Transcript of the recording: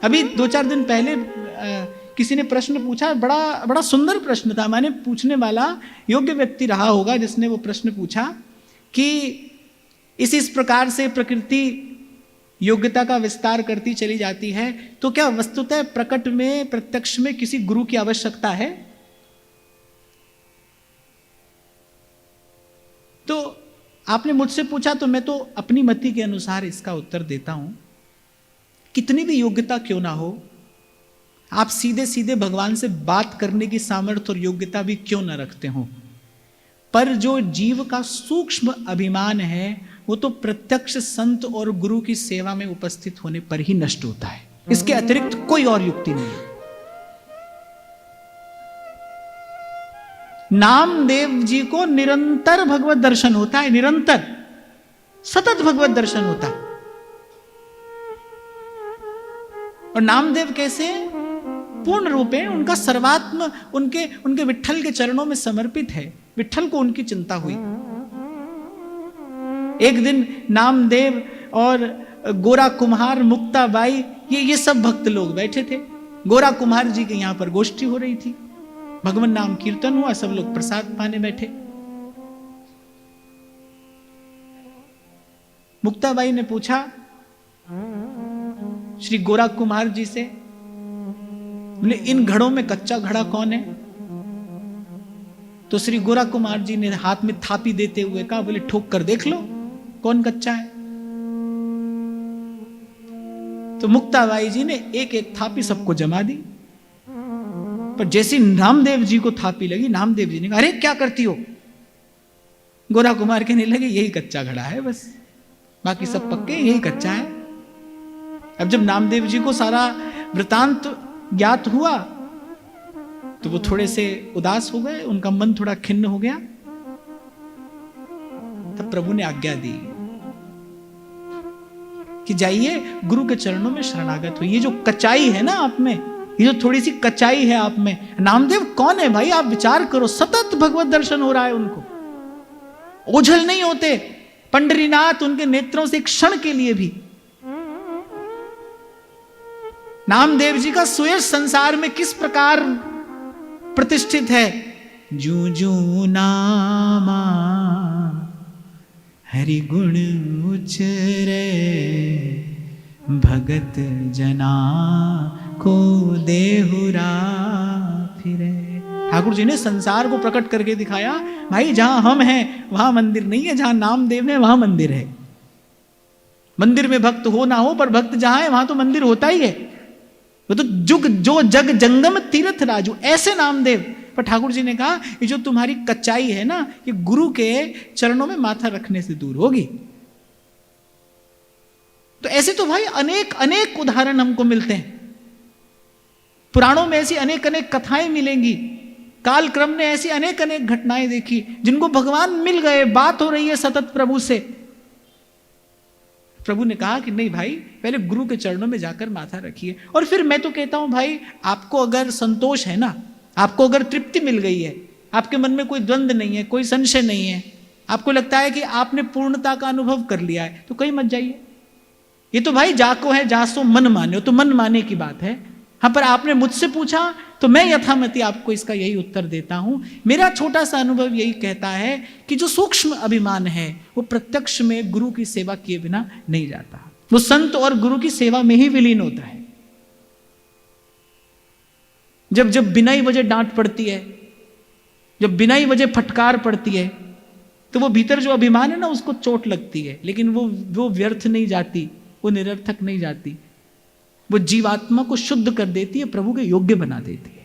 अभी 2-4 दिन पहले किसी ने प्रश्न पूछा, बड़ा बड़ा सुंदर प्रश्न था। मैंने पूछने वाला योग्य व्यक्ति रहा होगा जिसने वो प्रश्न पूछा कि इस प्रकार से प्रकृति योग्यता का विस्तार करती चली जाती है, तो क्या वस्तुतः प्रकट में, प्रत्यक्ष में किसी गुरु की आवश्यकता है? तो आपने मुझसे पूछा तो मैं तो अपनी मति के अनुसार इसका उत्तर देता हूं। कितनी भी योग्यता क्यों ना हो, आप सीधे सीधे भगवान से बात करने की सामर्थ्य और योग्यता भी क्यों ना रखते हो, पर जो जीव का सूक्ष्म अभिमान है वो तो प्रत्यक्ष संत और गुरु की सेवा में उपस्थित होने पर ही नष्ट होता है। इसके अतिरिक्त कोई और युक्ति नहीं है। नामदेव जी को निरंतर भगवत दर्शन होता है, निरंतर सतत भगवत दर्शन होता है। और नामदेव कैसे? पूर्ण रूप है, उनका सर्वात्म उनके विट्ठल के चरणों में समर्पित है। विट्ठल को उनकी चिंता हुई। एक दिन नामदेव और गोरा कुम्हार, मुक्ताबाई, ये सब भक्त लोग बैठे थे। गोरा कुम्हार जी के यहां पर गोष्ठी हो रही थी, भगवान नाम कीर्तन हुआ, सब लोग प्रसाद पाने बैठे। मुक्ताबाई ने पूछा श्री गोरा कुम्हार जी से, बोले इन घड़ों में कच्चा घड़ा कौन है? तो श्री गोरा कुमार जी ने हाथ में थापी देते हुए कहा, बोले ठोक कर देख लो कौन कच्चा है। तो मुक्ताबाई जी ने एक एक थापी सबको जमा दी, पर जैसी नामदेव जी को थापी लगी, नामदेव जी ने कहा, अरे क्या करती हो? गोरा कुमार कहने लगे, यही कच्चा घड़ा है बस, बाकी सब पक्के, यही कच्चा है। अब जब नामदेव जी को सारा वृतांत ज्ञात हुआ तो वो थोड़े से उदास हो गए, उनका मन थोड़ा खिन्न हो गया। तब प्रभु ने आज्ञा दी कि जाइए गुरु के चरणों में शरणागत हो। ये जो कचाई है ना आप में, ये जो थोड़ी सी कचाई है आप में, नामदेव कौन है भाई? आप विचार करो, सतत भगवत दर्शन हो रहा है उनको, ओझल नहीं होते। पंडरीनाथ उनके नेत्रों से एक क्षण के लिए भी, नामदेव जी का सुयश संसार में किस प्रकार प्रतिष्ठित है। जू जू नामा हरि गुण उचरे, भगत जना को देहुरा फिरे। ठाकुर जी ने संसार को प्रकट करके दिखाया, भाई जहां हम हैं वहां मंदिर नहीं है, जहां नामदेव है वहां मंदिर है। मंदिर में भक्त हो ना हो, पर भक्त जहां है वहां तो मंदिर होता ही है। वो तो जुग जो जग जंगम तीर्थ राजू, ऐसे नामदेव। पर ठाकुर जी ने कहा, ये जो तुम्हारी कच्चाई है ना, ये गुरु के चरणों में माथा रखने से दूर होगी। तो ऐसे तो भाई अनेक अनेक उदाहरण हमको मिलते हैं, पुराणों में ऐसी अनेक अनेक कथाएं मिलेंगी। काल क्रम ने ऐसी अनेक अनेक घटनाएं देखी जिनको भगवान मिल गए, बात हो रही है सतत प्रभु से। प्रभु ने कहा कि नहीं भाई, पहले गुरु के चरणों में जाकर माथा रखिए। और फिर मैं तो कहता हूं भाई, आपको अगर संतोष है ना, आपको अगर तृप्ति मिल गई है, आपके मन में कोई द्वंद्व नहीं है, कोई संशय नहीं है, आपको लगता है कि आपने पूर्णता का अनुभव कर लिया है, तो कहीं मत जाइए। ये तो भाई जाको है जासो मन माने, तो मन माने की बात है। हाँ, पर आपने मुझसे पूछा तो मैं यथामति आपको इसका यही उत्तर देता हूं। मेरा छोटा सा अनुभव यही कहता है कि जो सूक्ष्म अभिमान है वो प्रत्यक्ष में गुरु की सेवा किए बिना नहीं जाता, वो संत और गुरु की सेवा में ही विलीन होता है। जब जब बिना ही वजह डांट पड़ती है, जब बिना ही वजह फटकार पड़ती है, तो वो भीतर जो अभिमान है ना उसको चोट लगती है, लेकिन वो व्यर्थ नहीं जाती, वो निरर्थक नहीं जाती, वो जीवात्मा को शुद्ध कर देती है, प्रभु के योग्य बना देती है।